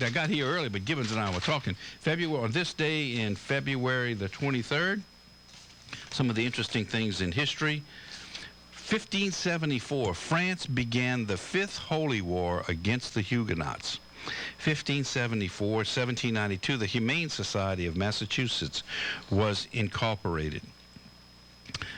I got here early, but Gibbons and I were talking. On this day in February the 23rd, some of the interesting things in history. 1574, France began the Fifth Holy War against the Huguenots. 1574, 1792, the Humane Society of Massachusetts was incorporated.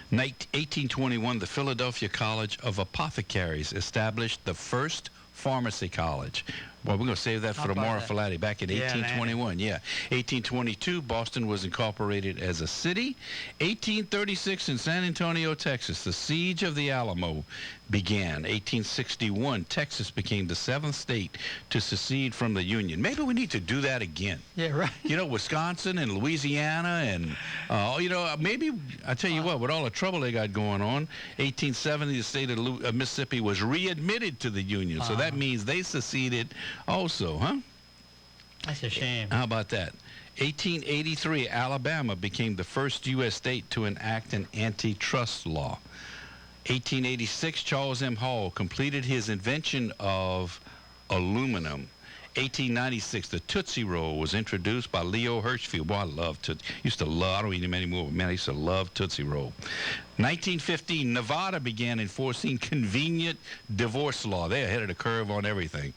1821, the Philadelphia College of Apothecaries established the first pharmacy college. Well, we're going to save that for tomorrow, Filati, back in 1821. Yeah. 1822, Boston was incorporated as a city. 1836, in San Antonio, Texas, the Siege of the Alamo began. 1861, Texas became the 7th state to secede from the Union. Maybe we need to do that again. Yeah, right. You know, Wisconsin and Louisiana and, maybe, I tell you what, with all the trouble they got going on, 1870, the state of Mississippi was readmitted to the Union. So that means they seceded also, huh? That's a shame. How about that? 1883, Alabama became the first U.S. state to enact an antitrust law. 1886, Charles M. Hall completed his invention of aluminum. 1896, the Tootsie Roll was introduced by Leo Hirschfield. Boy, I love Tootsie. I don't eat them anymore, but man, I used to love Tootsie Roll. 1915, Nevada began enforcing convenient divorce law. They're ahead of the curve on everything.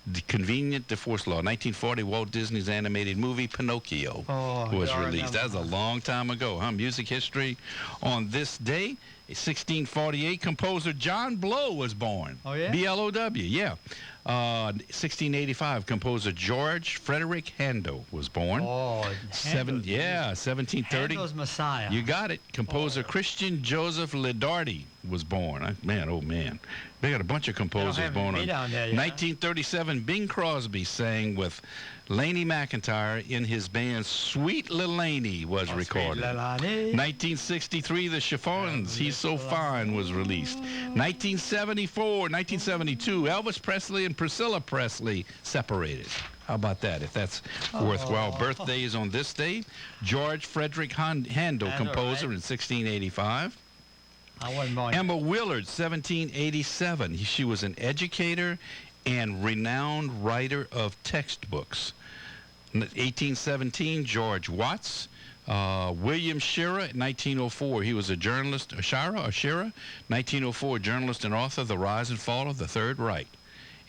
The convenient divorce law. 1940, Walt Disney's animated movie Pinocchio was released. That was a long time ago, huh? Music history. On this day, 1648, composer John Blow was born. Oh, yeah? B-L-O-W, yeah. 1685, composer George Frederick Handel was born. Oh, 1730. Handel's Messiah. You got it. Composer Christian Joseph Ledardi was born. Man, oh man. They got a bunch of composers born on. 1937, Bing Crosby sang with Laney McIntyre in his band Sweet Lil Annie was recorded. 1963, The Chiffons, He's So Fine was released. 1972, Elvis Presley and Priscilla Presley separated. How about that, if that's worthwhile? Birthdays on this day, George Frederick Handel, composer, in 1685. Emma Willard, 1787. She was an educator and renowned writer of textbooks. 1817, George Watts. William Shearer, 1904. He was a journalist, Shearer? 1904, journalist and author, The Rise and Fall of the Third Reich.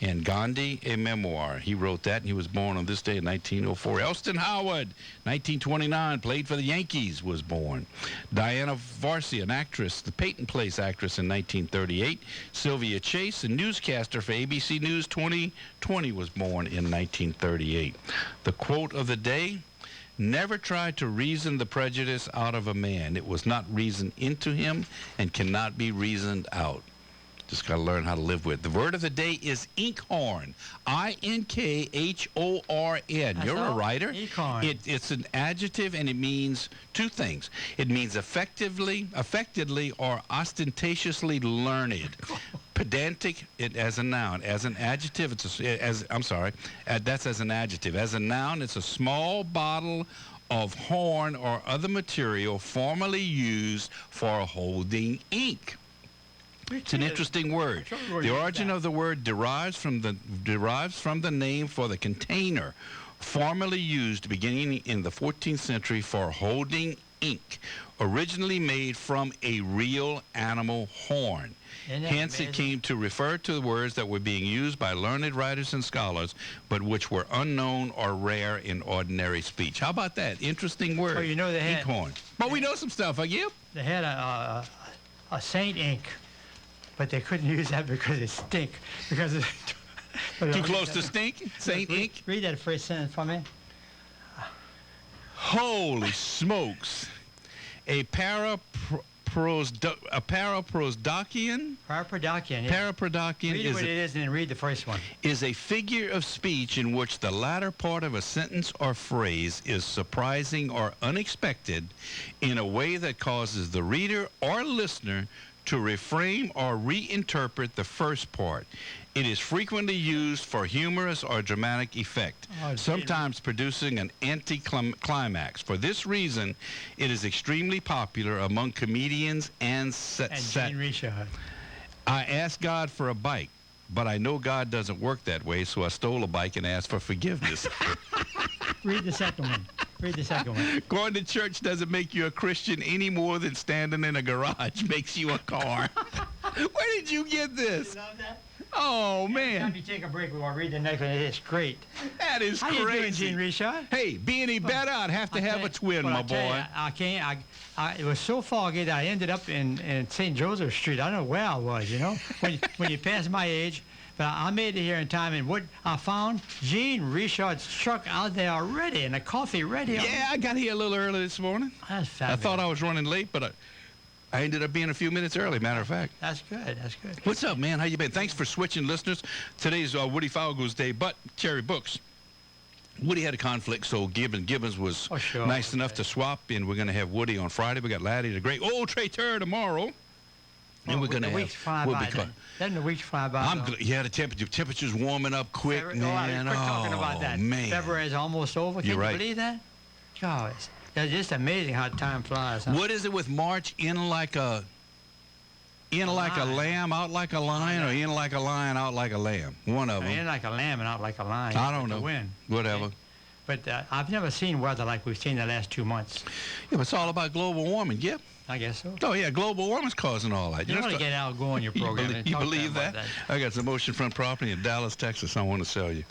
And Gandhi, a memoir. He wrote that, and he was born on this day in 1904. Elston Howard, 1929, played for the Yankees, was born. Diana Varsi, an actress, the Peyton Place actress in 1938. Sylvia Chase, a newscaster for ABC News 2020, was born in 1938. The quote of the day, never try to reason the prejudice out of a man. It was not reasoned into him and cannot be reasoned out. Just got to learn how to live with. The word of the day is inkhorn. I-N-K-H-O-R-N. You're a writer. It's an adjective, and it means two things. It means effectively or ostentatiously learned. Pedantic, as a noun. As an adjective, that's as an adjective. As a noun, it's a small bottle of horn or other material formerly used for holding ink. It's an interesting word. The origin of the word derives from the name for the container formerly used beginning in the 14th century for holding ink, originally made from a real animal horn. Hence, it came to refer to the words that were being used by learned writers and scholars, but which were unknown or rare in ordinary speech. How about that? Interesting word. Oh, you know they had inkhorn. But we know some stuff, Yep. They had a Saint ink, but they couldn't use that because it stink. Because it's too close to stink? Saint ink? Read that first sentence for me. Holy smokes. A paraprodokian? Paraprodokian, yeah. Paraprodokian read what it is and then read the first one. Is a figure of speech in which the latter part of a sentence or phrase is surprising or unexpected in a way that causes the reader or listener to reframe or reinterpret the first part. It is frequently used for humorous or dramatic effect, sometimes producing an anticlimax. For this reason, it is extremely popular among comedians and Gene Richard. I asked God for a bike, but I know God doesn't work that way, so I stole a bike and asked for forgiveness. Read the second one. Read the second one. Going to church doesn't make you a Christian any more than standing in a garage makes you a car. Where did you get this? You love that? Oh, man. Every time you take a break, we want to read the next one. It's great. That is crazy. How you doing, Gene Richard? Hey, be any better, I'd have to have a twin, my boy. I can't. It was so foggy that I ended up in St. Joseph Street. I don't know where I was, you know, when you pass my age. But I made it here in time, and what I found, Gene Richard's truck out there already, and the coffee ready. Yeah, I got here a little early this morning. That's fabulous. I thought I was running late, but I ended up being a few minutes early, matter of fact. That's good. That's good. What's up, man? How you been? Thanks for switching, listeners. Today's Woody Falgo's Day, but Cherry Books. Woody had a conflict, so Gibbons was nice enough to swap, and we're going to have Woody on Friday. We got Laddie, the great old traiteur, tomorrow. And we're going to have... The weeks fly by. Doesn't the weeks fly by? Yeah, the temperature's warming up quick, man. Quit talking about that. Man. February is almost over. Can you believe that? God, it's just amazing how time flies. Huh? What is it with March? In like a lamb, out like a lion, or in like a lion, out like a lamb? One of them. In like a lamb and out like a lion. I don't know. Win. Whatever. Okay. But I've never seen weather like we've seen the last 2 months. Yeah, but it's all about global warming, yeah? I guess so. Oh, yeah, global warming's causing all that. You want to get Al Gore on your program. You believe that? I got some oceanfront property in Dallas, Texas I want to sell you.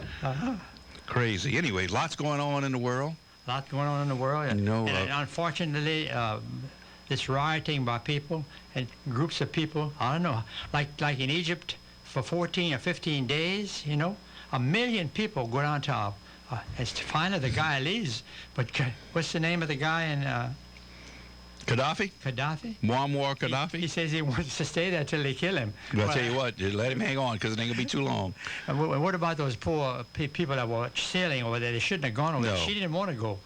Crazy. Anyway, lots going on in the world. Lots going on in the world. And unfortunately, this rioting by people and groups of people, I don't know, like in Egypt for 14 or 15 days, you know, 1 million people go down to it's finally the guy leaves, but what's the name of the guy in... Gaddafi? Muammar Gaddafi? He says he wants to stay there till they kill him. Well, I'll tell you what, just let him hang on, because it ain't going to be too long. And what about those poor people that were sailing over there? They shouldn't have gone over there. She didn't want to go.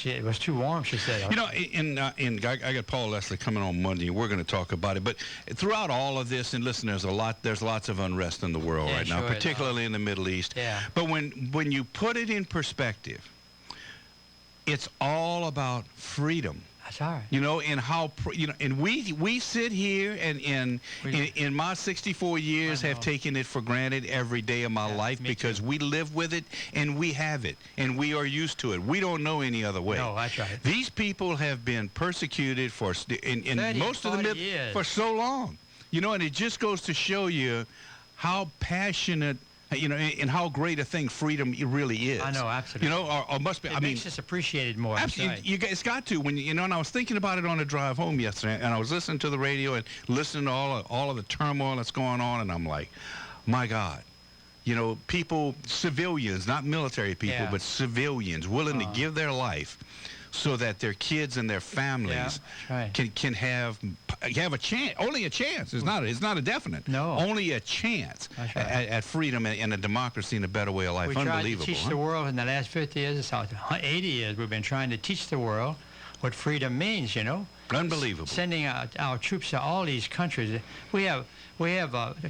It was too warm, she said. You know, I got Paul Leslie coming on Monday, and we're going to talk about it. But throughout all of this, and listen, there's lots of unrest in the world right now, particularly in the Middle East. Yeah. But when you put it in perspective, it's all about freedom. That's all right. You know, and how and we sit here and in my 64 years have taken it for granted every day of my life because we live with it and we have it and we are used to it. We don't know any other way. No, that's right. These people have been persecuted for in most of the Middle for so long. You know, and it just goes to show you how passionate, you know, and how great a thing freedom really is. I know, absolutely. You know, or must be. It makes us appreciate it more. Absolutely, it's got to. When you know, and I was thinking about it on the drive home yesterday, and I was listening to the radio and listening to all of the turmoil that's going on, and I'm like, my God, you know, people, civilians, not military people, but civilians, willing to give their life so that their kids and their families can have a chance, only a chance. It's not a definite. No. Only a chance at freedom and a democracy and a better way of life. Unbelievable. We tried to teach the world in the last 50 years, 80 years, we've been trying to teach the world what freedom means, you know. Unbelievable. Sending our troops to all these countries. We have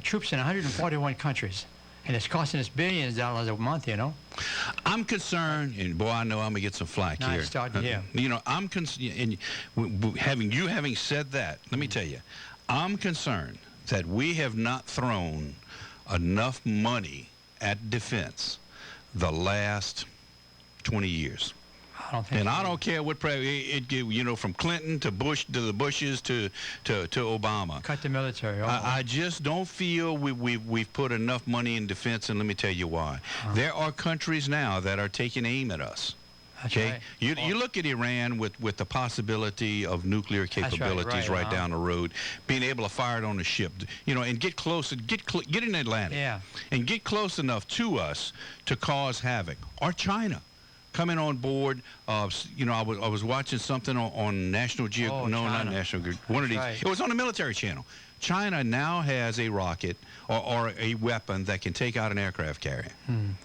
troops in 141 countries. And it's costing us billions of dollars a month, you know. I'm concerned, and boy, I know I'm gonna get some flack here. You know, I'm concerned. And having said that, let me tell you, I'm concerned that we have not thrown enough money at defense the last 20 years. I don't care what you know, from Clinton to Bush to the Bushes to Obama. Cut the military. I just don't feel we've put enough money in defense, and let me tell you why. There are countries now that are taking aim at us. Okay, you look at Iran with the possibility of nuclear capabilities right down the road, being able to fire it on a ship, you know, and get close, get in the Atlantic, and get close enough to us to cause havoc. Or China coming on board. You know, I was watching something on National Geographic. No, not National Geographic. One of these. It was on the military channel. China now has a rocket or a weapon that can take out an aircraft carrier.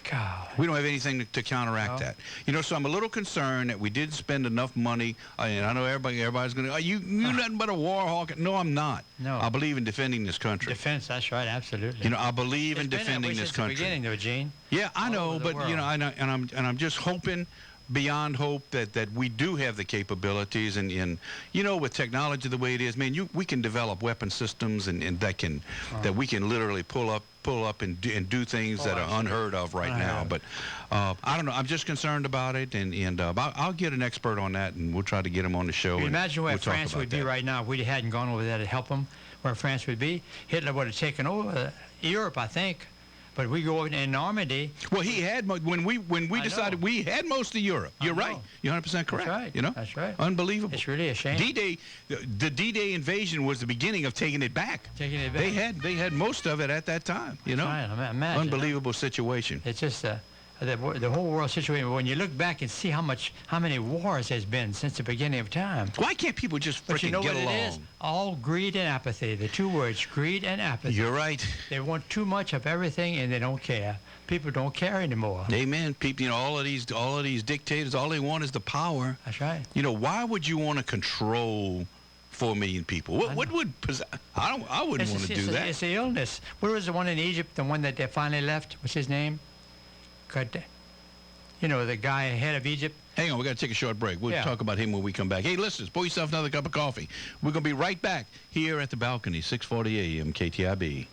God. We don't have anything to counteract that. You know, so I'm a little concerned that we didn't spend enough money. And I know everybody's going to, you're nothing but a war hawk. No, I'm not. No. I believe in defending this country. Defense, that's right, absolutely. You know, I believe in defending this country. It's been that way since the beginning, though, Gene. Yeah, I know, but you know, and I'm just hoping beyond hope that we do have the capabilities, and you know, with technology the way it is, man, we can develop weapon systems and that we can literally pull up and do things that are unheard of right now. But I don't know. I'm just concerned about it, and I'll get an expert on that, and we'll try to get him on the show. Can you imagine where we'll France would be right now if we hadn't gone over there to help them? Where France would be? Hitler would have taken over Europe, I think. But we go over in Normandy. Well, he had when we decided we had most of Europe. You're right. You're 100% correct. That's right. You know, that's right. Unbelievable. It's really a shame. D-Day, the D-Day invasion was the beginning of taking it back. Taking it back. They had most of it at that time. You know, right. Imagine, unbelievable situation. It's just the whole world situation. When you look back and see how many wars there's been since the beginning of time. Why can't people just freaking get along? It is? All greed and apathy. The two words, greed and apathy. You're right. They want too much of everything, and they don't care. People don't care anymore. Amen. People, you know, all of these dictators, all they want is the power. That's right. You know, why would you want to control 4 million people? What would I wouldn't want to do that. It's the illness. Where was the one in Egypt? The one that they finally left? What's his name? You know, the guy head of Egypt. Hang on, we got to take a short break. We'll talk about him when we come back. Hey, listeners, pour yourself another cup of coffee. We're going to be right back here at the balcony, 640 AM KTIB.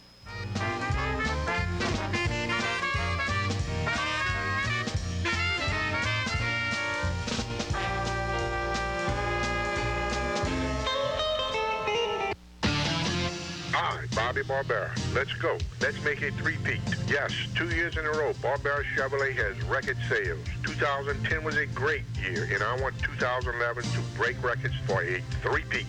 Bobby Barbera. Let's go. Let's make a three-peat. Yes, 2 years in a row, Barbera Chevrolet has record sales. 2010 was a great year, and I want 2011 to break records for a three-peat.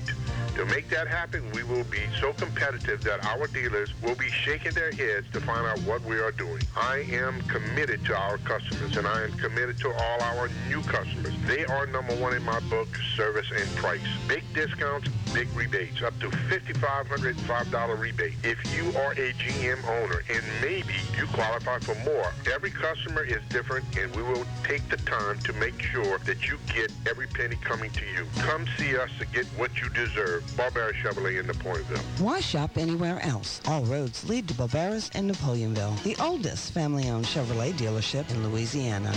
To make that happen, we will be so competitive that our dealers will be shaking their heads to find out what we are doing. I am committed to our customers, and I am committed to all our new customers. They are number one in my book, service and price. Big discounts, big rebates, up to $5,500 rebate. If you are a GM owner, and maybe you qualify for more, every customer is different, and we will take the time to make sure that you get every penny coming to you. Come see us to get what you deserve. Barbera Chevrolet in Napoleonville. Why shop anywhere else? All roads lead to Barbera's in Napoleonville, the oldest family-owned Chevrolet dealership in Louisiana.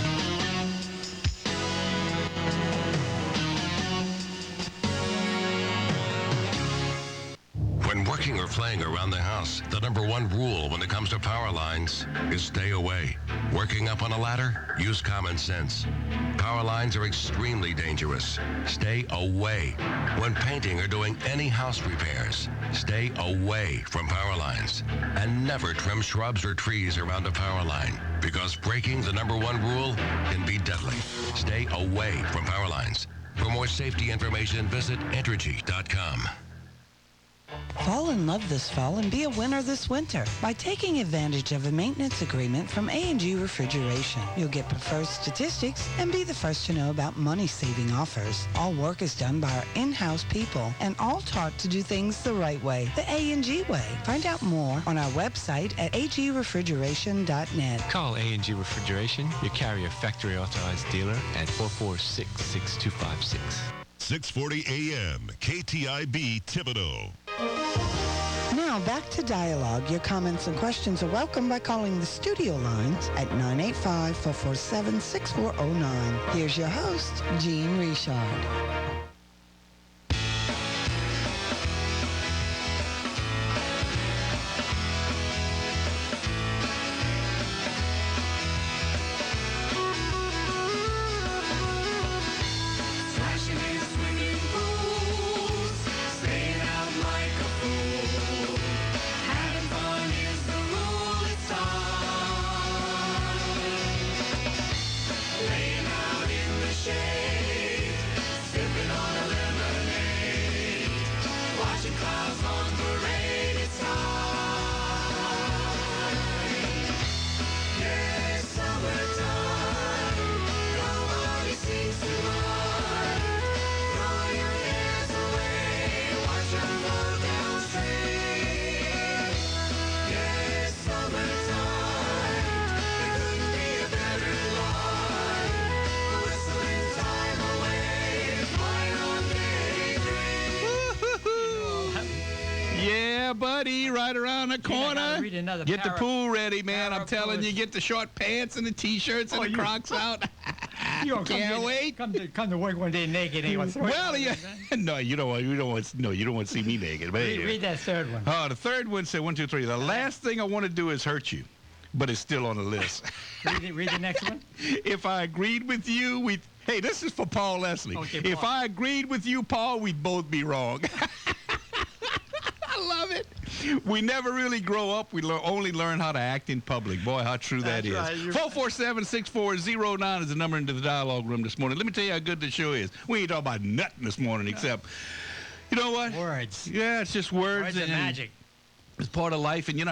When working or playing around the house, the number one rule when it comes to power lines is stay away. Working up on a ladder? Use common sense. Power lines are extremely dangerous. Stay away. When painting or doing any house repairs, stay away from power lines. And never trim shrubs or trees around a power line, because breaking the number one rule can be deadly. Stay away from power lines. For more safety information, visit Entergy.com. Fall in love this fall and be a winner this winter by taking advantage of a maintenance agreement from A&G Refrigeration. You'll get preferred statistics and be the first to know about money-saving offers. All work is done by our in-house people and all taught to do things the right way, the A&G way. Find out more on our website at agrefrigeration.net. Call A&G Refrigeration, your Carrier factory authorized dealer at 446-6256. 640 AM, KTIB Thibodaux. Now back to Dialogue. Your comments and questions are welcome by calling the studio lines at 985-447-6409. Here's your host, Gene Richard. Buddy, right around the corner. Get the pool ready, man. I'm telling you, get the short pants and the T-shirts and the Crocs out. Can't wait. Come to work one day naked. Well, yeah. No, you don't want to see me naked. But read that third one. The third one said 1, 2, 3. The last thing I want to do is hurt you, but it's still on the list. read the next one. If I agreed with you, hey, this is for Paul Leslie. Okay, if Paul. I agreed with you, Paul, we'd both be wrong. I love it. We never really grow up. We only learn how to act in public. Boy, how true that is. Right. 447-6409 is the number into the dialogue room this morning. Let me tell you how good the show is. We ain't talking about nothing this morning except, you know what? Words. Yeah, it's just words. Words and magic. It's part of life. And, Gib,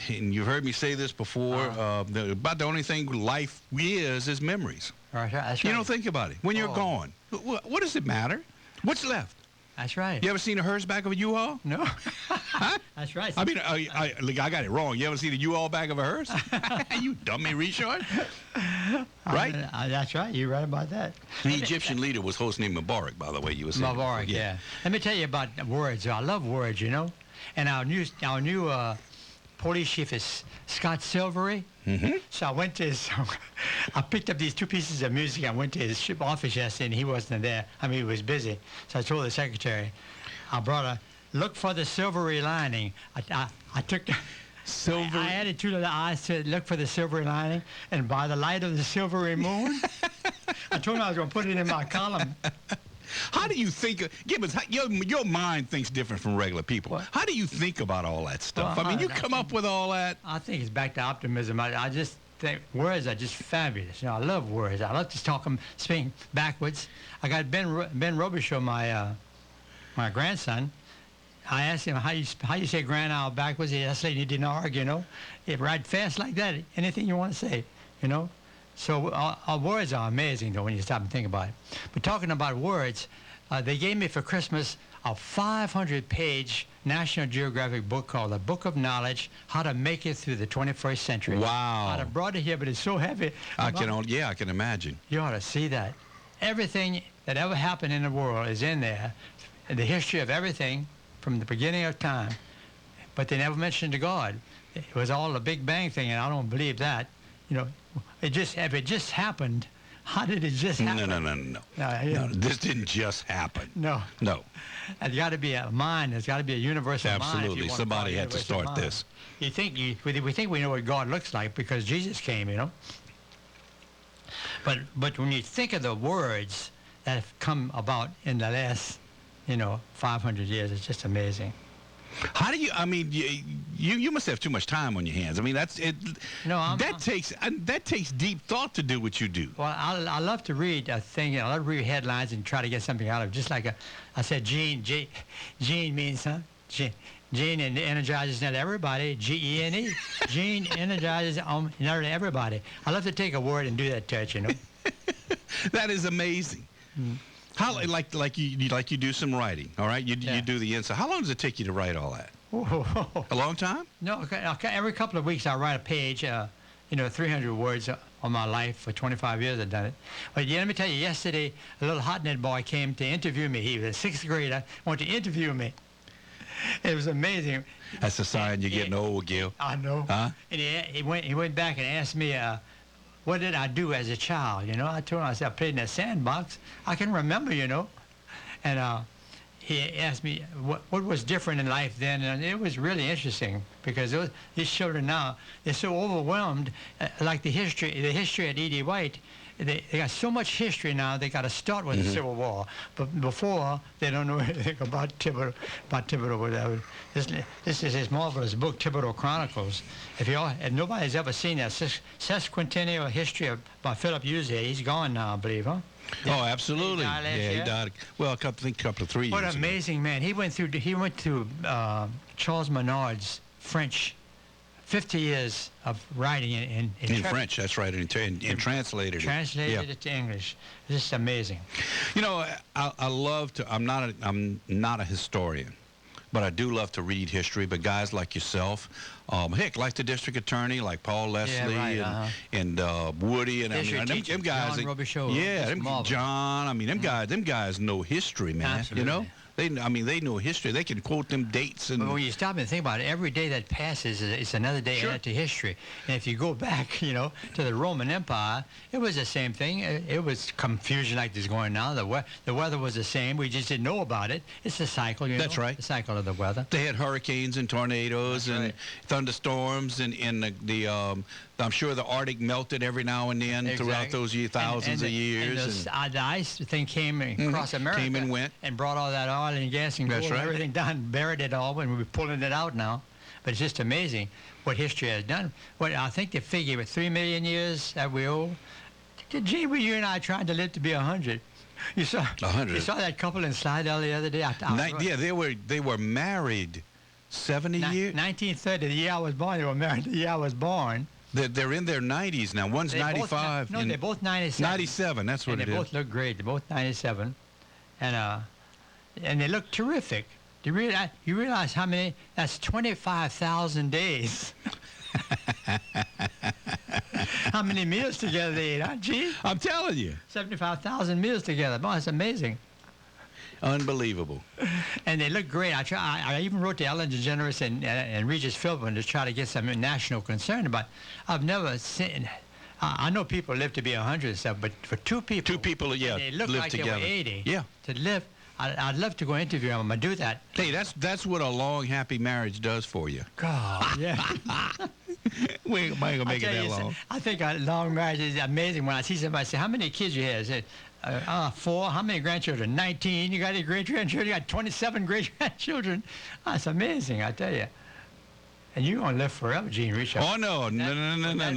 and you've heard me say this before, about the only thing life is memories. Right, that's right. You don't think about it. When you're gone, what does it matter? What's left? That's right. You ever seen a hearse back of a U-Haul? No. Huh? That's right. I mean, I got it wrong. You ever seen a U-Haul back of a hearse? You dummy, Richard. Right? That's right. You're right about that. The Egyptian leader was Hosni Mubarak, by the way. You were saying. Mubarak, yeah. Let me tell you about words. I love words, And our new police chief is Scott Silvery. Mm-hmm. So I picked up these two pieces of music. I went to his office yesterday, and he wasn't there. I mean, he was busy. So I told the secretary, I brought a look for the silvery lining. I took Silver. I added two little eyes to look for the silvery lining, and by the light of the silvery moon, I told him I was going to put it in my column. How do you think, Gibbons, your mind thinks different from regular people. What? How do you think about all that stuff? Well, I mean, you come up with all that. I think it's back to optimism. I just think words are just fabulous. I love words. I love to talk them, speak backwards. I got Ben Robichaux, my grandson. I asked him how you say grand owl backwards. He didn't argue, It ride fast like that. Anything you want to say, So our words are amazing, though, when you stop and think about it. But talking about words, they gave me for Christmas a 500-page National Geographic book called The Book of Knowledge, How to Make It Through the 21st Century. Wow. I brought it here, but it's so heavy. I can imagine. You ought to see that. Everything that ever happened in the world is in there, the history of everything from the beginning of time. But they never mentioned God. It was all a Big Bang thing, and I don't believe that. If it just happened, how did it just happen? No, this didn't just happen. No. There's got to be a mind. There's got to be a universal mind. Absolutely. Somebody had to start this. We think we know what God looks like because Jesus came, But when you think of the words that have come about in the last, 500 years, it's just amazing. How do you? I mean, you must have too much time on your hands. I mean, that's it. No, that takes deep thought to do what you do. Well, I love to read a thing. I love to read headlines and try to get something out of it. Just like I said, Gene means Gene energizes not everybody. Gene. Gene energizes not everybody. I love to take a word and do that to it. That is amazing. Mm. How like you do some writing, all right? You do the inside. How long does it take you to write all that? A long time? No, every couple of weeks I write a page, 300 words on my life. For 25 years I've done it. But let me tell you, yesterday a little hotnet boy came to interview me. He was a sixth grader, wanted to interview me. It was amazing. That's a sign you're getting old, Gil. I know. Huh? And he went back and asked me, what did I do as a child? I told him, I said, I played in a sandbox. I can remember, And he asked me what was different in life then, and it was really interesting because these children now, they're so overwhelmed, like the history at E.D. White. They got so much history now, they got to start with the Civil War. But before, they don't know anything about Thibodeau, whatever. This is his marvelous book, Thibodeau Chronicles. If nobody's ever seen that sesquicentennial history by Philip User, he's gone now, I believe, huh? Oh, absolutely. He died. Well, I think a couple of 3 years ago. What an amazing man. He went to Charles Menard's French. 50 years of writing in French, that's right, and translated it. Translated it to English. It's just amazing. I love to. I'm not a historian, but I do love to read history. But guys like yourself, like the district attorney, like Paul Leslie and Woody, and them guys. John Robichaux. Yeah, John. I mean, them guys know history, man. Absolutely. They know history. They can quote them dates. And but when you stop and think about it, every day that passes is another day added to history. And if you go back, to the Roman Empire, it was the same thing. It was confusion like there's going now. The weather was the same. We just didn't know about it. It's the cycle, That's right. The cycle of the weather. They had hurricanes and tornadoes thunderstorms, and I'm sure the Arctic melted every now and then throughout those thousands of years. And the ice thing came across America. Came and went. And brought all that oil and gas and gold and everything down, buried it all, and we're pulling it out now. But it's just amazing what history has done. I think they figure with 3 million years that we owe. Gee, you and I trying to live to be 100. You saw 100. You saw that couple in Slidell the other day. They were married 70 years. 1930, the year I was born. They were married the year I was born. They're in their 90s now. One's 95. They're both 97. 97, that's what it is. They both look great. They're both 97. And they look terrific. You realize how many? That's 25,000 days. How many meals together they ate, huh? Gee? I'm telling you. 75,000 meals together. Boy, that's amazing. Unbelievable. And they look great. I even wrote to Ellen DeGeneres and Regis Philbin to try to get some national concern about. I've never seen. I know people live to be 100 and stuff, but for two people, they look live like together. They were 80. Yeah. To live, I'd love to go interview them. I'm gonna do that. Hey, that's what a long, happy marriage does for you. God, yeah. we ain't gonna make it that long. I think a long marriage is amazing. When I see somebody say, "How many kids you have?" I said, 4. How many grandchildren? 19. You got any great grandchildren? You got 27 great grandchildren. That's amazing, I tell you. And you're gonna live forever, Gene Richard. Oh no.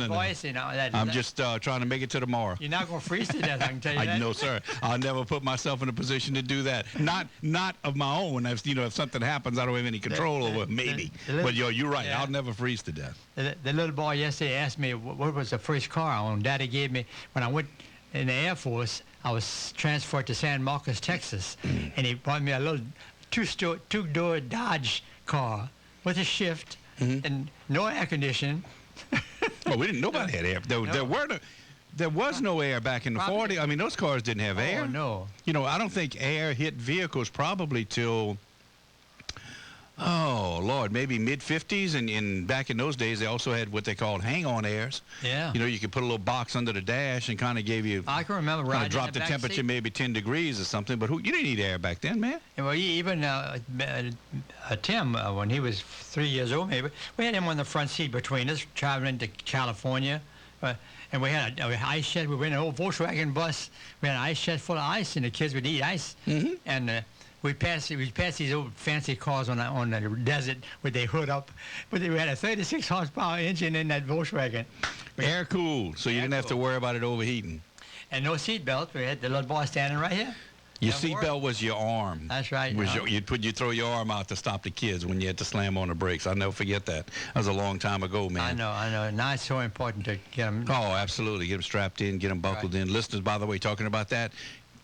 Voice, I'm just trying to make it to tomorrow. You're not gonna freeze to death, I can tell you that. No, sir. I'll never put myself in a position to do that. Not of my own. If something happens, I don't have any control over it. Maybe. But you're right. Yeah. I'll never freeze to death. The little boy yesterday asked me what was the first car I owned. Daddy gave me when I went in the Air Force. I was transferred to San Marcos, Texas, and he bought me a little two-door Dodge car with a shift. And no air conditioning. We didn't. Nobody had air. There was no air back in the 40s. I mean, those cars didn't have air. Oh no. I don't think air hit vehicles probably till. Oh Lord, maybe mid-50s, and back in those days they also had what they called hang-on airs. Yeah. You could put a little box under the dash and kind of gave you. I can remember riding. Dropped the temperature maybe 10 degrees or something, but you didn't need air back then, man. Well, even Tim, when he was 3 years old, maybe we had him on the front seat between us, traveling to California, and we had an ice shed. We were in an old Volkswagen bus. We had an ice shed full of ice, and the kids would eat ice, and. We passed these old fancy cars on the desert with their hood up, but we had a 36 horsepower engine in that Volkswagen. Air cooled, so you didn't have to worry about it overheating. And no seat belt. We had the little boy standing right here. Your seatbelt was your arm. That's right. You'd throw your arm out to stop the kids when you had to slam on the brakes. I'll never forget that. That was a long time ago, man. I know. Now it's so important to get them. Oh, absolutely. Get them strapped in, get them buckled in. Listeners, by the way, talking about that.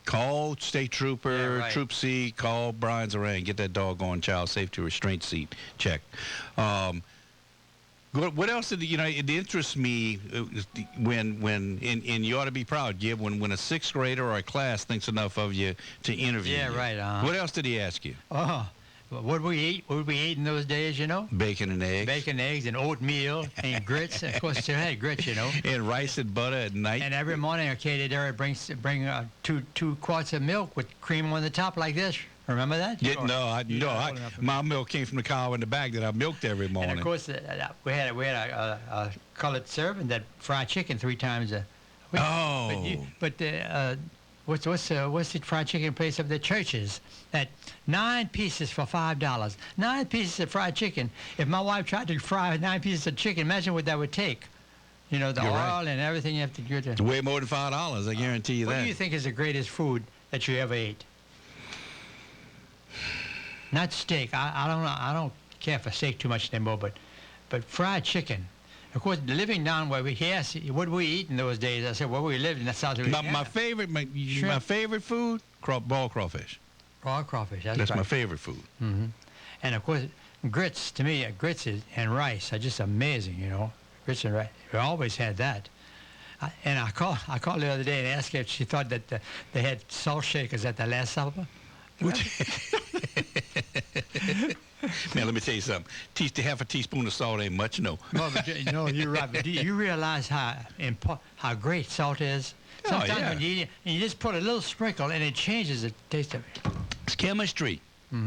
Call State Trooper, Troop C, call Brian Zarang, get that doggone child safety restraint seat checked. What else did it interests me when and you ought to be proud, Gib, when a 6th grader or a class thinks enough of you to interview you. Yeah, right. What else did he ask you? What did we eat? What did we eat in those days, Bacon and eggs. Bacon, eggs, and oatmeal, and grits. Of course, still had grits, And rice and butter at night. And every morning, KTIB bring two quarts of milk with cream on the top like this. Remember that? My milk came from the cow in the back that I milked every morning. And of course, we had a colored servant that fried chicken 3 times a week. What's the fried chicken place of the churches? That 9 pieces for $5. 9 pieces of fried chicken. If my wife tried to fry 9 pieces of chicken, imagine what that would take. The oil and everything you have to get there. Way more than $5, I guarantee you that. What do you think is the greatest food that you ever ate? Not steak. I don't care for steak too much anymore, but fried chicken. Of course, living down where he asked, what did we eat in those days? I said, where we lived in South Louisiana. My favorite food, boiled crawfish. Boiled crawfish, that's right. My favorite food. Mm-hmm. And of course, grits, to me, and rice are just amazing, Grits and rice. We always had that. And I called the other day and asked her if she thought that they had salt shakers at the Last Supper. Man, let me tell you something. Half a teaspoon of salt ain't much, no. No, but, you're right. But do you realize how great salt is? Sometimes when you just put a little sprinkle and it changes the taste of it. It's chemistry.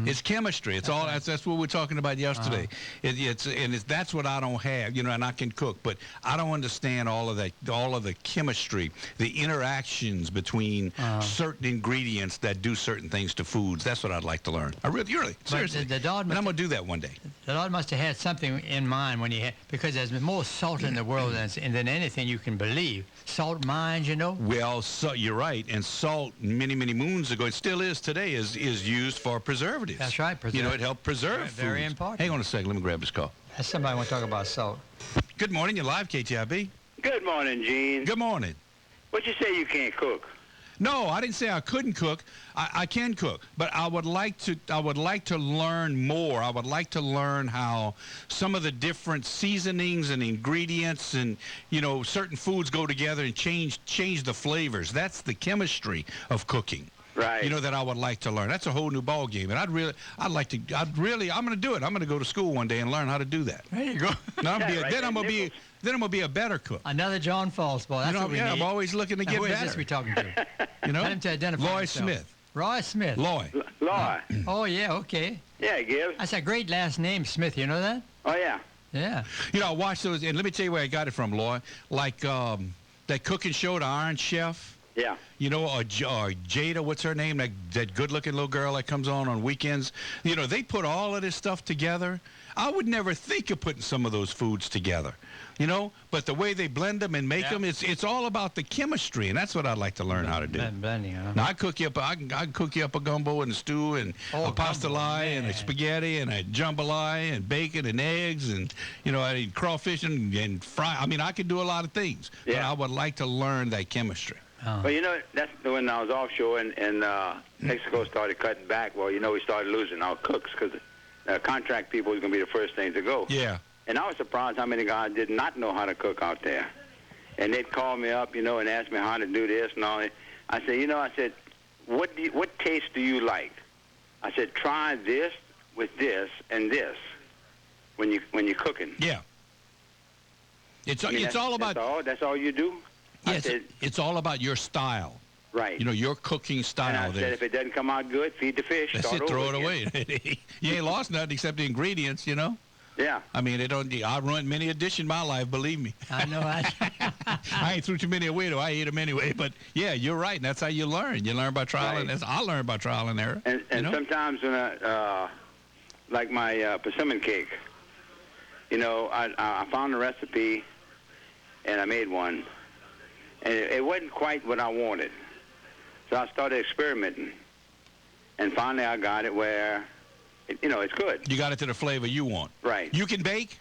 It's chemistry. It's all. That's what we were talking about yesterday. That's what I don't have. And I can cook, but I don't understand all of the chemistry, the interactions between certain ingredients that do certain things to foods. That's what I'd like to learn. I really, seriously. And I'm gonna do that one day. The Lord must have had something in mind when because there's more salt in the world than anything you can believe. Salt mines, Well, so you're right. And salt, many moons ago, it still is today, is used for preservatives. That's right. It helped preserve foods. Very important. Hang on a second. Let me grab this call. Somebody want to talk about salt. Good morning. You're live, KTIB. Good morning, Gene. Good morning. What you say you can't cook? No, I didn't say I couldn't cook. I can cook, but I would like to learn more. I would like to learn how some of the different seasonings and ingredients and certain foods go together and change the flavors. That's the chemistry of cooking. Right. That I would like to learn. That's a whole new ball game, and I'm going to do it. I'm going to go to school one day and learn how to do that. There you go. Then I'm going to be a better cook. Another John Falls boy. That's what we need. I'm always looking to get better. Who is this we talking to? Tell him to identify Loy himself. Smith. Roy Smith. Loy. Oh, yeah, okay. Yeah, Gibbs. That's a great last name, Smith. You know that? Oh, yeah. Yeah. I watched those, and let me tell you where I got it from, Loy. Like that cooking show, The Iron Chef. Yeah. Or Jada, what's her name? That good-looking little girl that comes on weekends. They put all of this stuff together. I would never think of putting some of those foods together. But the way they blend them and make them, it's all about the chemistry, and that's what I'd like to learn how to do. Blending, huh? Now I can cook you up a gumbo and a stew and a pastelai and a spaghetti and a jambalaya and bacon and eggs and I eat crawfish and fry. I mean, I can do a lot of things, but I would like to learn that chemistry. Oh. Well, that's when I was offshore and Mexico started cutting back. Well, we started losing our cooks because contract people was going to be the first thing to go. Yeah. And I was surprised how many guys did not know how to cook out there. And they'd call me up, and ask me how to do this and all that. I said, what taste do you like? I said, try this with this and this when you're cooking. Yeah. It's all about. That's all you do. Yes, it's all about your style. Right. Your cooking style. And I said, if it doesn't come out good, feed the fish. That's it. Throw it away. You ain't lost nothing except the ingredients. Yeah. I mean, I ruined many a dish in my life, believe me. I know. I ain't threw too many away, though. I ate them anyway. But, yeah, you're right. And that's how you learn. You learn by trial and error. I learned by trial and error. And sometimes when like my persimmon cake, I found a recipe and I made one. And it wasn't quite what I wanted. So I started experimenting. And finally I got it where, it's good. You got it to the flavor you want. Right. You can bake?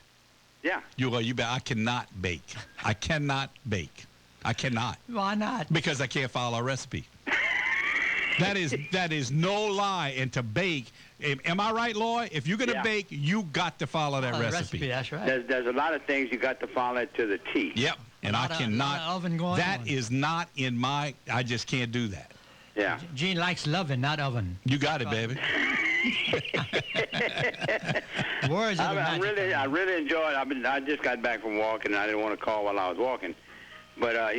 Yeah. I cannot bake. I cannot bake. I cannot. Why not? Because I can't follow a recipe. That is no lie. And to bake, am I right, Loy? If you're going to bake, you got to follow that recipe. That's right. There's a lot of things you got to follow to the T. Yep. And I cannot. That is not in my. I just can't do that. Yeah. Gene likes loving, not oven. You got it, baby. Words are the magic. I really enjoyed it. I just got back from walking, and I didn't want to call while I was walking. But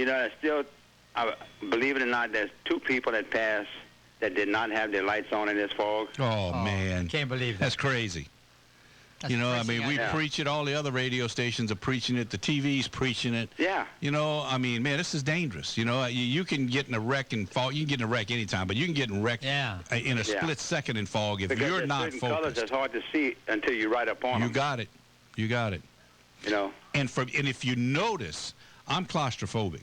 believe it or not, there's 2 people that passed that did not have their lights on in this fog. Oh man, can't believe that. That's crazy. We preach it. All the other radio stations are preaching it. The TV's preaching it. Yeah. Man, this is dangerous. You can get in a wreck and fog. You can get in a wreck anytime, but you can get in a wreck in a split second in fog if you're not focused. Colors that's hard to see until you right up on them. You got it. And if you notice, I'm claustrophobic.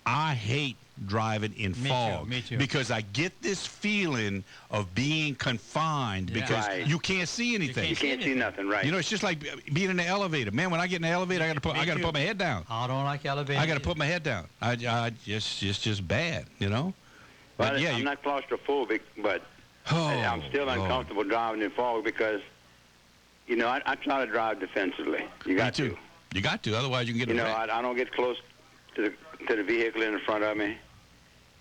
I hate driving in fog. Me too. Because I get this feeling of being confined because you can't see anything. You can't see nothing, right? It's just like being in the elevator. Man, when I get in the elevator, I got to put my head down. I don't like elevators. I got to put my head down. It's just bad, Well, I'm not claustrophobic, but I'm still uncomfortable driving in fog because, I try to drive defensively. You got to. You got to, otherwise you can get in a wreck. I don't get close to the vehicle in front of me,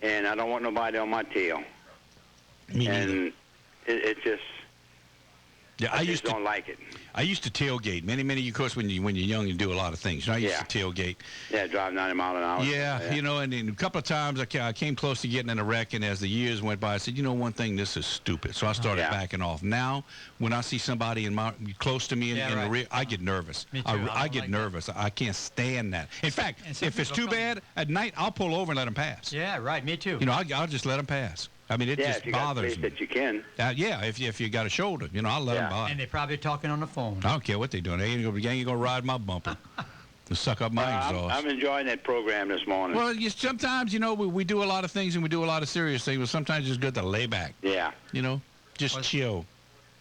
and I don't want nobody on my tail. Me neither. And it just, Yeah, I just don't like it. I used to tailgate. Of course, when you're young, you do a lot of things. I used to tailgate. Yeah, drive 90 miles an hour. Yeah, and then a couple of times I came close to getting in a wreck, and as the years went by, I said, one thing, this is stupid. So I started backing off. Now, when I see somebody close to me in the rear, I get nervous. Me too. I get nervous. I can't stand that. In fact, if it's too bad, at night, I'll pull over and let them pass. Yeah, right. Me too. I'll just let them pass. I mean, it just bothers me. That you can. If you got a shoulder, I'll let them by. And they're probably talking on the phone. I don't care what they're doing. They ain't gonna ride my bumper. To suck up my exhaust. I'm enjoying that program this morning. Well, sometimes, we do a lot of things and we do a lot of serious things, but sometimes it's good to lay back. Yeah. Just chill.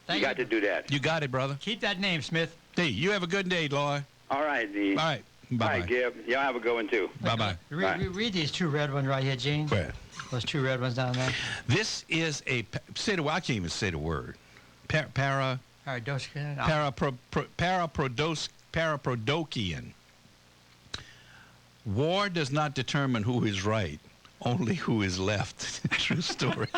You got to do that. You got it, brother. Keep that name, Smith. Hey, you have a good day, Lloyd. All right, D. All right. Bye-bye. All right, Gib. Y'all have a good one, too. Bye-bye. Read these two red ones right here, Gene. Go ahead. Those two red ones down there. This is I can't even say the word. Paraprodokian. War does not determine who is right, only who is left. True story.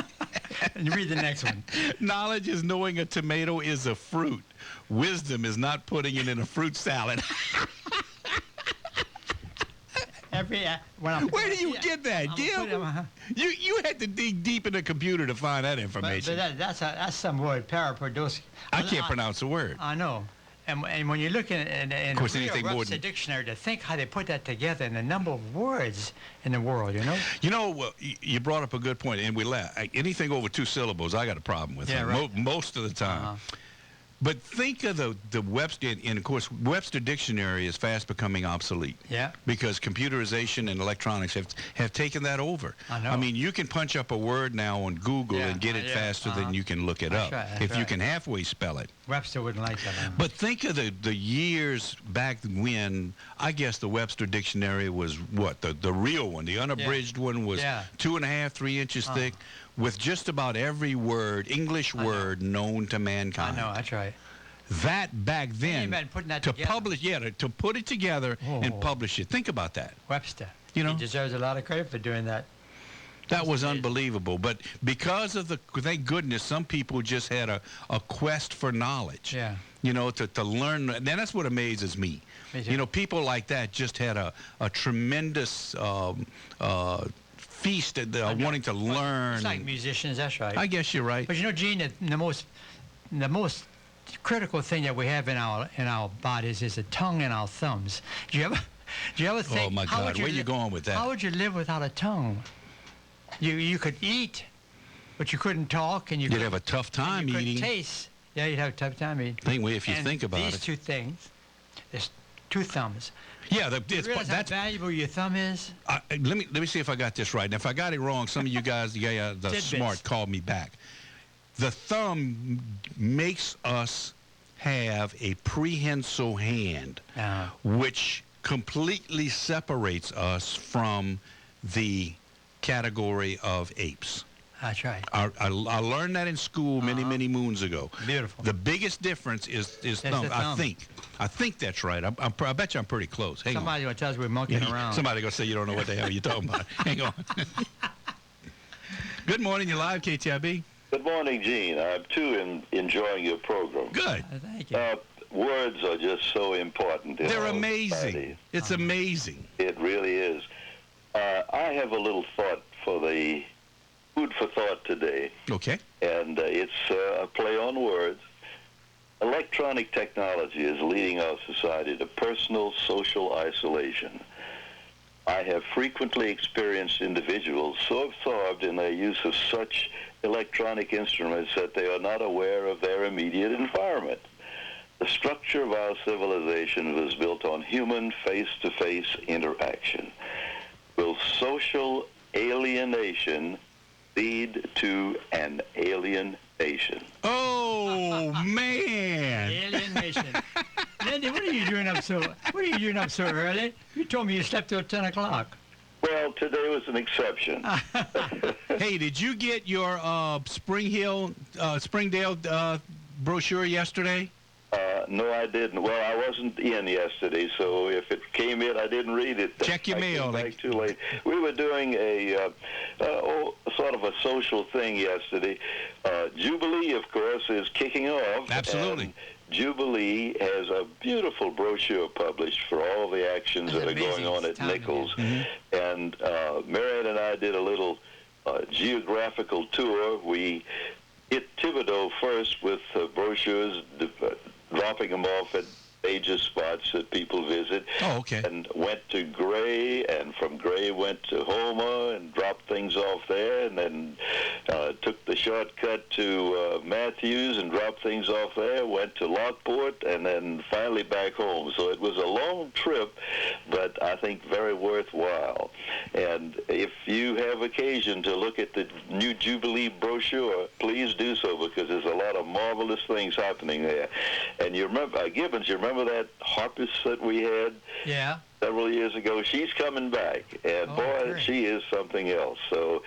And read the next one. Knowledge is knowing a tomato is a fruit. Wisdom is not putting it in a fruit salad. Where do you get that, Gil? You had to dig deep in the computer to find that information. But that's some word, paraprodokian. I can't pronounce the word. I know. And when you look in the Webster dictionary to think how they put that together and the number of words in the world, you brought up a good point, and we laugh. Anything over 2 syllables, I got a problem with. Right. Most of the time. But think of the Webster, and of course, Webster Dictionary is fast becoming obsolete. Yeah. Because computerization and electronics have taken that over. I know. I mean, you can punch up a word now on Google and get it faster than you can look it up. If you can halfway spell it. Webster wouldn't like that. But think of the years back when, I guess the Webster Dictionary was what? The real one. The unabridged one was 2.5, 3 inches thick, with just about every English word known to mankind. I know, that's right. That back then, to publish, to put it together and publish it. Think about that. Webster. He deserves a lot of credit for doing that. That was unbelievable. But because of thank goodness, some people just had a quest for knowledge. Yeah. To learn. And that's what amazes me. People like that just had a tremendous feast wanting to learn. It's like musicians, that's right. I guess you're right. But Gene, the most critical thing that we have in our bodies is the tongue and our thumbs. Do you ever think? Oh my God, where are you going with that? How would you live without a tongue? You could eat, but you couldn't talk, and you'd have a tough time eating. You couldn't taste. Yeah, you'd have a tough time eating. If you think about it. These two things, there's 2 thumbs. Yeah, you realize how valuable your thumb is? Let me see if I got this right. And if I got it wrong, some of you guys, the smart, called me back. The thumb makes us have a prehensile hand, which completely separates us from the category of apes. That's right. I learned that in school many moons ago. Beautiful. The biggest difference is thumb. I think that's right. I bet you I'm pretty close. Somebody will tell us we're monkeying around. Somebody going to say you don't know what the hell you're talking about. Hang on. Good morning. You're live, KTIB. Good morning, Gene. I'm, too, enjoying your program. Good. Thank you. Words are just so important. They're amazing. Society. It's amazing. It really is. I have a little thought for the food for thought today. Okay. And it's a play on words. Electronic technology is leading our society to personal social isolation. I have frequently experienced individuals so absorbed in their use of such electronic instruments that they are not aware of their immediate environment. The structure of our civilization was built on human face-to-face interaction. Will social alienation lead to an alien nation? Oh, man. Alienation. Lindy, what are you doing up so early? You told me you slept till 10 o'clock. Well, today was an exception. Hey, did you get your Springdale brochure yesterday? No, I didn't. Well, I wasn't in yesterday, so if it came in, I didn't read it. Check your mail. Back too late. We were doing a sort of a social thing yesterday. Jubilee, of course, is kicking off. Absolutely. Jubilee has a beautiful brochure published for all the actions that are going on at Nichols. And Marianne and I did a little geographical tour. We hit Thibodaux first with brochures, dropping them off at major spots that people visit. Oh, okay. And went to Gray, and from Gray went to Houma and dropped things off there, and then took the shortcut to Matthews and dropped things off there, went to Lockport, and then finally back home. So it was a long trip, but I think very worthwhile. And if you have occasion to look at the new Jubilee brochure, please do so, because there's a lot of marvelous things happening there. And you remember, Gibbons, you remember that harpist that we had several years ago? She's coming back, and boy, great. She is something else. So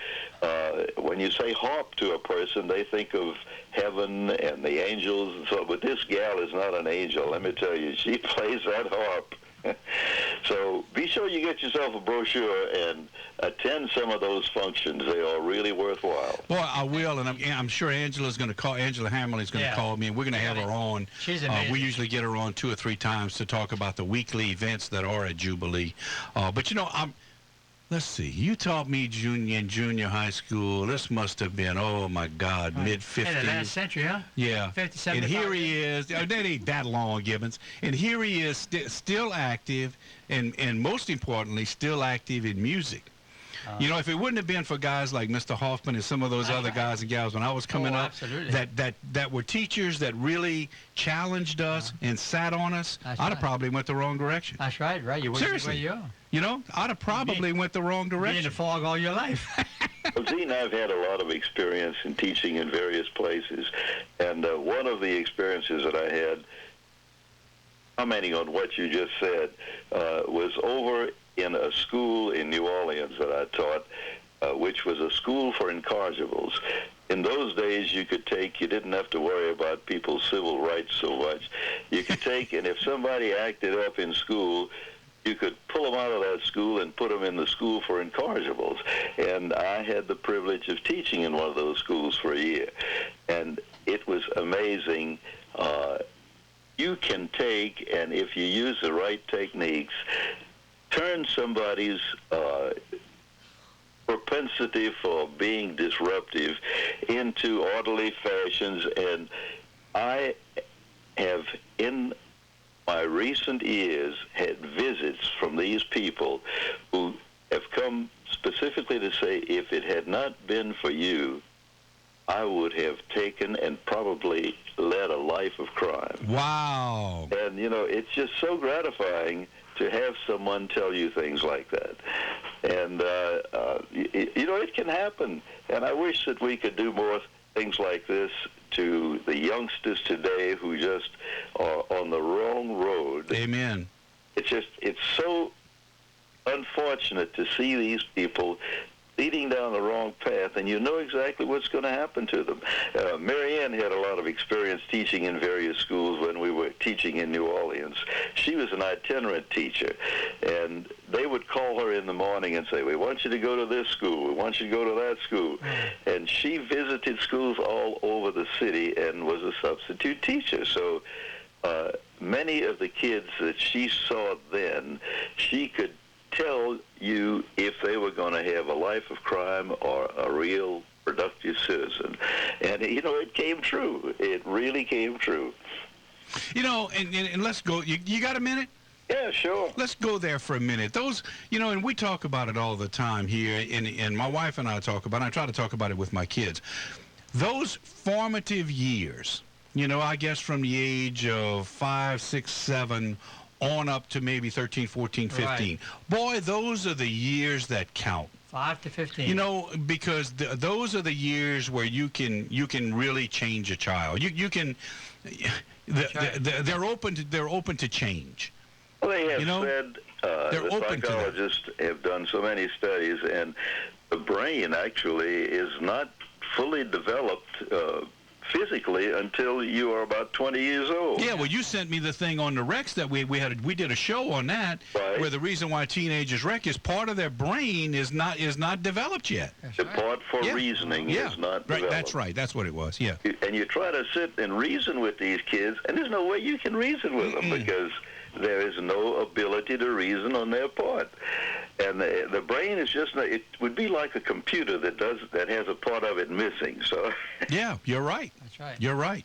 when you say harp to a person, they think of heaven and the angels and so, but this gal is not an angel, let me tell you. She plays that harp. So be sure you get yourself a brochure and attend some of those functions. They are really worthwhile. Boy, I will, and I'm sure Angela Hammerly's going to call me, and we're going to have her on. She's amazing. We usually get her on 2 or 3 times to talk about the weekly events that are at Jubilee. But, you know, let's see. You taught me junior high school. This must have been, oh, my God, mid-50s. In the last century, huh? Yeah. 50, and here he is. That ain't that long, Gibbons. And here he is still active, and most importantly, still active in music. You know, if it wouldn't have been for guys like Mr. Hoffman and some of those other guys and gals when I was coming up, that were teachers that really challenged us and sat on us, I'd have probably went the wrong direction. That's right. You wouldn't be where you are. You know, I'd have probably went the wrong direction. Be in the fog all your life. Well, Gene, I've had a lot of experience in teaching in various places, and one of the experiences that I had, commenting on what you just said, was over in a school in New Orleans that I taught, which was a school for incorrigibles. In those days, you didn't have to worry about people's civil rights so much. You could take, and if somebody acted up in school, you could pull them out of that school and put them in the school for incorrigibles. And I had the privilege of teaching in one of those schools for a year. And it was amazing. You can take, and if you use the right techniques, turn somebody's propensity for being disruptive into orderly fashions. And I have, in my recent years, had visits from these people who have come specifically to say, if it had not been for you, I would have taken and probably led a life of crime. Wow. And, you know, it's just so gratifying to have someone tell you things like that. And, you know, it can happen. And I wish that we could do more things like this to the youngsters today who just are on the wrong road. Amen. It's so unfortunate to see these people leading down the wrong path, and you know exactly what's going to happen to them. Marianne had a lot of experience teaching in various schools when we were teaching in New Orleans. She was an itinerant teacher, and they would call her in the morning and say, we want you to go to this school, we want you to go to that school. And she visited schools all over the city and was a substitute teacher. So many of the kids that she saw then, she could tell you if they were going to have a life of crime or a real productive citizen. And, you know, it came true. It really came true. You know, and let's go. You got a minute? Yeah, sure. Let's go there for a minute. Those, you know, and we talk about it all the time here, and my wife and I talk about it. I try to talk about it with my kids. Those formative years, you know, I guess from the age of 5, 6, 7 on up to maybe 13, 14, 15. Right. Boy, those are the years that count. 5 to 15. You know, because those are the years where you can really change a child. You can. They're open to change. Well, they have said the psychologists have done so many studies, and the brain actually is not fully developed physically until you are about 20 years old. Yeah, well, you sent me the thing on the wrecks that we did a show on that, right, where the reason why teenagers wreck is part of their brain is not developed yet. The part for reasoning is not developed. That's right. That's what it was. Yeah. And you try to sit and reason with these kids, and there's no way you can reason with them because there is no ability to reason on their part. And the brain is just, it would be like a computer that has a part of it missing. So yeah, you're right. That's right. You're right.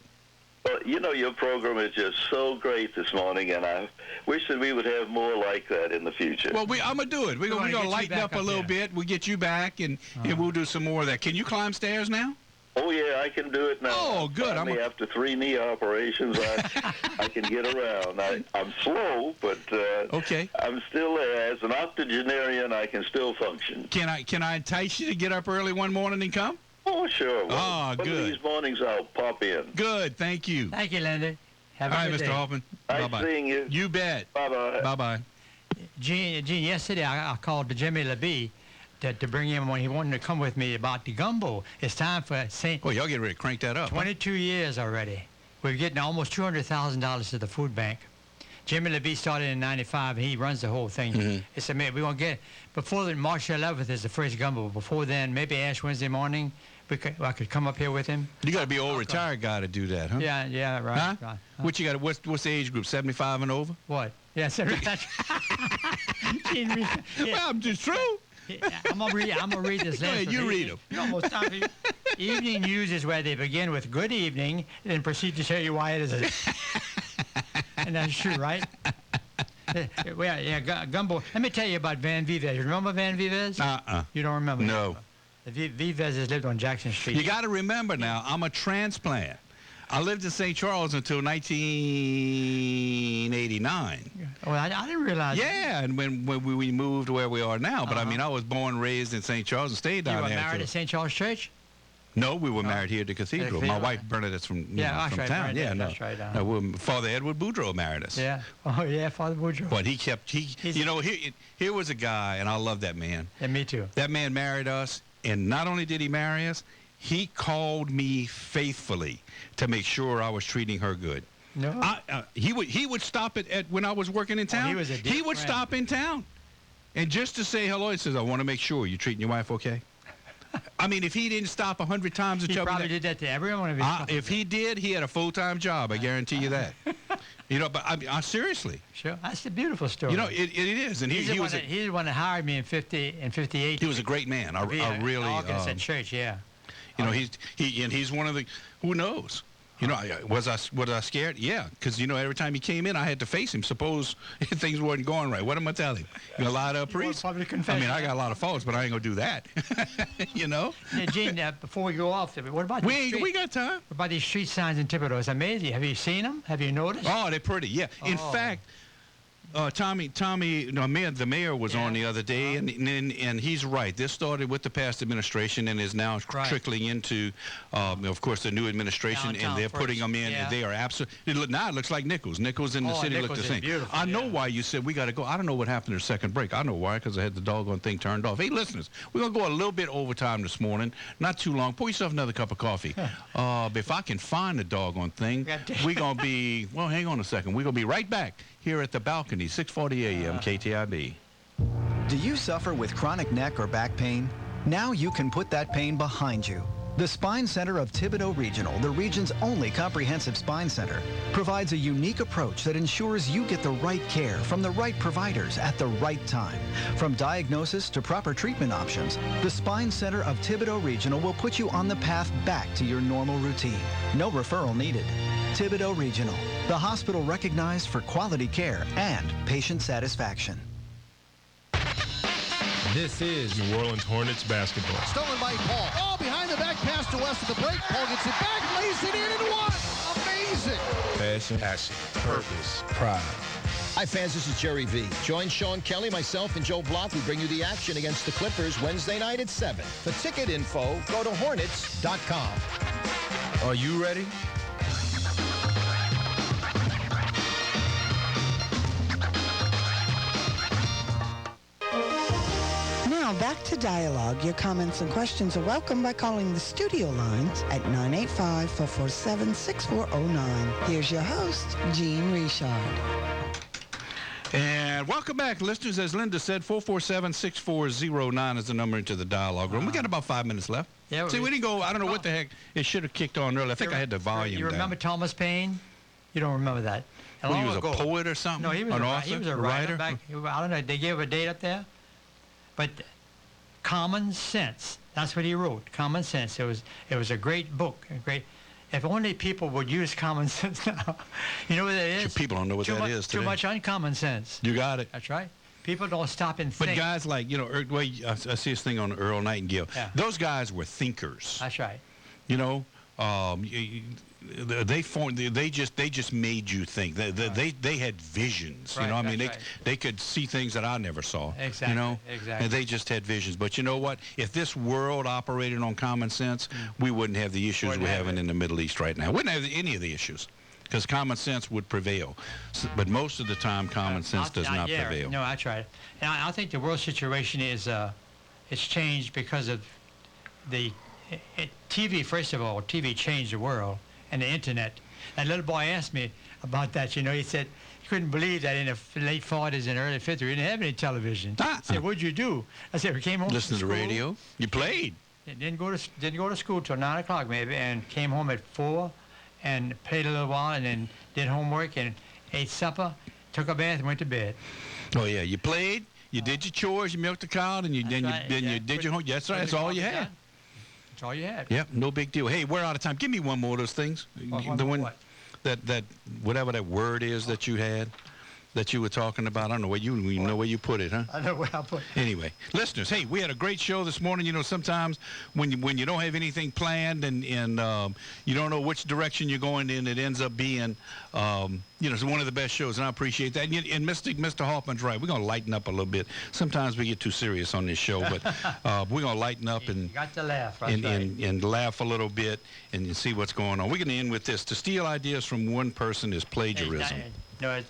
Well, you know, your program is just so great this morning, and I wish that we would have more like that in the future. Well, I'm going to do it. We're going to lighten up a little bit. We'll get you back, and we'll do some more of that. Can you climb stairs now? Oh, yeah, I can do it now. Oh, good. After 3 knee operations, I can get around. I'm slow, but okay. I'm still there. As an octogenarian, I can still function. Can I entice you to get up early one morning and come? Oh, sure. One of these mornings, I'll pop in. Good. Thank you. Thank you, Linda. Have a good day. Mr. Hoffman. Nice seeing you. You bet. Bye-bye. Bye-bye. Gene, yesterday I called Jimmy LeBee to bring him when he wanted to come with me about the gumbo. It's time for St. Oh, y'all get ready to crank that up. 22 years already. We're getting almost $200,000 to the food bank. Jimmy LeBee started in '95, and he runs the whole thing. It's amazing. We're going to get, before March 11th is the first gumbo. Before then, maybe Ash Wednesday morning, I could come up here with him. You got to be an old retired guy to do that, huh? Yeah, right. Huh? Right. What you got? What's the age group? 75 and over? What? Yeah, 75. Well, I'm just true. I'm gonna read this last one. You read them. You almost time for you. Evening news is where they begin with good evening, and then proceed to tell you why it is. And that's true, right? Well, yeah, gumbo. Let me tell you about Van Vives. You remember Van Vives? You don't remember? No. The Vives has lived on Jackson Street. You got to remember now, I'm a transplant. I lived in St. Charles until 1989. Well, I didn't realize. Yeah, and when we moved where we are now, but I mean, I was born and raised in St. Charles and stayed down there. You were married at St. Charles Church? No, we were married here at the cathedral. My wife Bernadette's from from town. Right, yeah, no. That's right. Father Edward Boudreaux married us. Yeah. Oh yeah, Father Boudreaux. But here was a guy, and I love that man. Yeah, me too. That man married us, and not only did he marry us, he called me faithfully to make sure I was treating her good. No. He would stop at when I was working in town. He was a dear would friend. stop in town, and just to say hello, he says, "I want to make sure you're treating your wife okay." I mean, if he didn't stop 100 times to he tell me probably did that to everyone of his if he did, he had a full-time job. I guarantee you that. But I seriously. Sure, that's a beautiful story. It is, and he's the one that hired me in 58. He was a great man. I really. Organist at church, yeah. He's one of the. Who knows? Was I scared? Yeah, because every time he came in, I had to face him. Suppose things weren't going right. What am I telling him? You gonna lie to a priest? I mean, I got a lot of faults, but I ain't gonna do that. Yeah, Gene, before we go off, what about we got time? What about these street signs in Thibodeau? It's amazing. Have you seen them? Have you noticed? Oh, they're pretty. Yeah. In fact. Tommy, the mayor was on the other day, and he's right. This started with the past administration and is now trickling into, of course, the new administration, and they're putting them in. Yeah. They are absolutely. Now it looks like Nichols. Nichols in the city look the same. I know why you said we got to go. I don't know what happened in the second break. I know why, because I had the doggone thing turned off. Hey, listeners, we're going to go a little bit overtime this morning. Not too long. Pour yourself another cup of coffee. But if I can find the doggone thing, we're going to be, well, hang on a second. We're going to be right back here at the balcony, 640 AM, KTIB. Do you suffer with chronic neck or back pain? Now you can put that pain behind you. The Spine Center of Thibodeau Regional, the region's only comprehensive spine center, provides a unique approach that ensures you get the right care from the right providers at the right time. From diagnosis to proper treatment options, the Spine Center of Thibodeau Regional will put you on the path back to your normal routine. No referral needed. Thibodeau Regional, the hospital recognized for quality care and patient satisfaction. This is New Orleans Hornets basketball. Stolen by Paul. Oh, behind the back pass to West of the break. Paul gets it back, lays it in, and one. Amazing. Passion, purpose, pride. Hi, fans. This is Jerry V. Join Sean Kelly, myself, and Joe Block. We bring you the action against the Clippers Wednesday night at 7. For ticket info, go to Hornets.com. Are you ready? Now, back to dialogue. Your comments and questions are welcome by calling the studio lines at 985-447-6409. Here's your host, Gene Richard. And welcome back, listeners. As Linda said, 447-6409 is the number into the dialogue room. We got about 5 minutes left. Yeah, see, we didn't go, I don't know what the heck, it should have kicked on earlier. I think I had the volume You remember Thomas Paine? You don't remember that. Well, he was a poet or something? No, he was an a author? He was a writer. I don't know, they gave a date up there. But Common Sense, that's what he wrote, Common Sense. It was a great book, if only people would use common sense now. You know what that is? People don't know what that is today. Too much uncommon sense. You got it. That's right. People don't stop and think. But guys like, you know, I see this thing on Earl Nightingale. Yeah. Those guys were thinkers. That's right. You know, they just made you think. They had visions. Right, you know, I mean, right. they could see things that I never saw. Exactly. You know, exactly. and they just had visions. But you know what? If this world operated on common sense, we wouldn't have the issues we're having in the Middle East right now. We wouldn't have any of the issues, because common sense would prevail. But most of the time, common sense does not prevail. No, that's right. And I think the world situation is it's changed because of the TV. First of all, TV changed the world, and the internet. That little boy asked me about that. You know, he said he couldn't believe that in the late 40s and early 50s we didn't have any television. He said, "What'd you do?" I said, "We came home. Listen to school, the radio. You played. Didn't go to school till 9 o'clock maybe, and came home at 4, and played a little while, and then did homework and ate supper, took a bath, and went to bed." Oh yeah, you played. You did your chores. You milked the cow, and you did your homework. That's right. That's all you had. That's all you had. Yep, no big deal. Hey, we're out of time. Give me one more of those things. The one, that whatever that word is that you had, that you were talking about. I don't know where you know where you put it, huh? I know where I put it. Anyway, listeners, hey, we had a great show this morning. You know, sometimes when you don't have anything planned and you don't know which direction you're going in, it ends up being it's one of the best shows, and I appreciate that. And Mr. Hoffman's right. We're gonna lighten up a little bit. Sometimes we get too serious on this show, but we're gonna lighten up and got to laugh, and laugh a little bit and see what's going on. We're gonna end with this: to steal ideas from one person is plagiarism. No,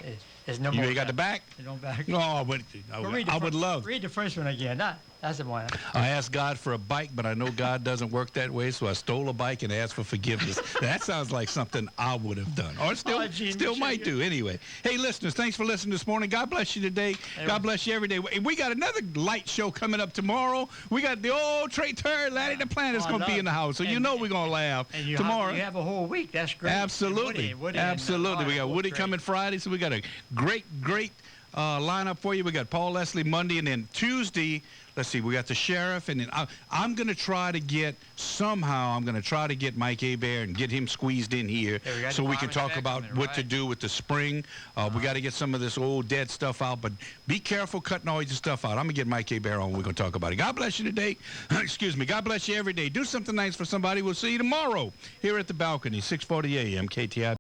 it's no you more. You got the back? No back. No, but I would love. Read the first one again. That's the one. I asked God for a bike, but I know God doesn't work that way, so I stole a bike and asked for forgiveness. That sounds like something I would have done, or still might do. Anyway, hey, listeners, thanks for listening this morning. God bless you today. God bless you every day. We got another light show coming up tomorrow. We got the old Trey Turd, Laddie the Planet's going to be in the house, so you know we're going to laugh tomorrow. You have a whole week. That's great. Absolutely. Woody Absolutely. We got Woody coming Friday, so we got a great lineup for you. We got Paul Leslie Monday, and then Tuesday, let's see, we got the sheriff, and then I'm going to try to get Mike Hebert and get him squeezed in here so we can talk about what to do with the spring. We got to get some of this old dead stuff out, but be careful cutting all your stuff out. I'm going to get Mike Hebert on. We're going to talk about it. God bless you today. Excuse me. God bless you every day. Do something nice for somebody. We'll see you tomorrow here at the balcony, 640 AM, KTIB.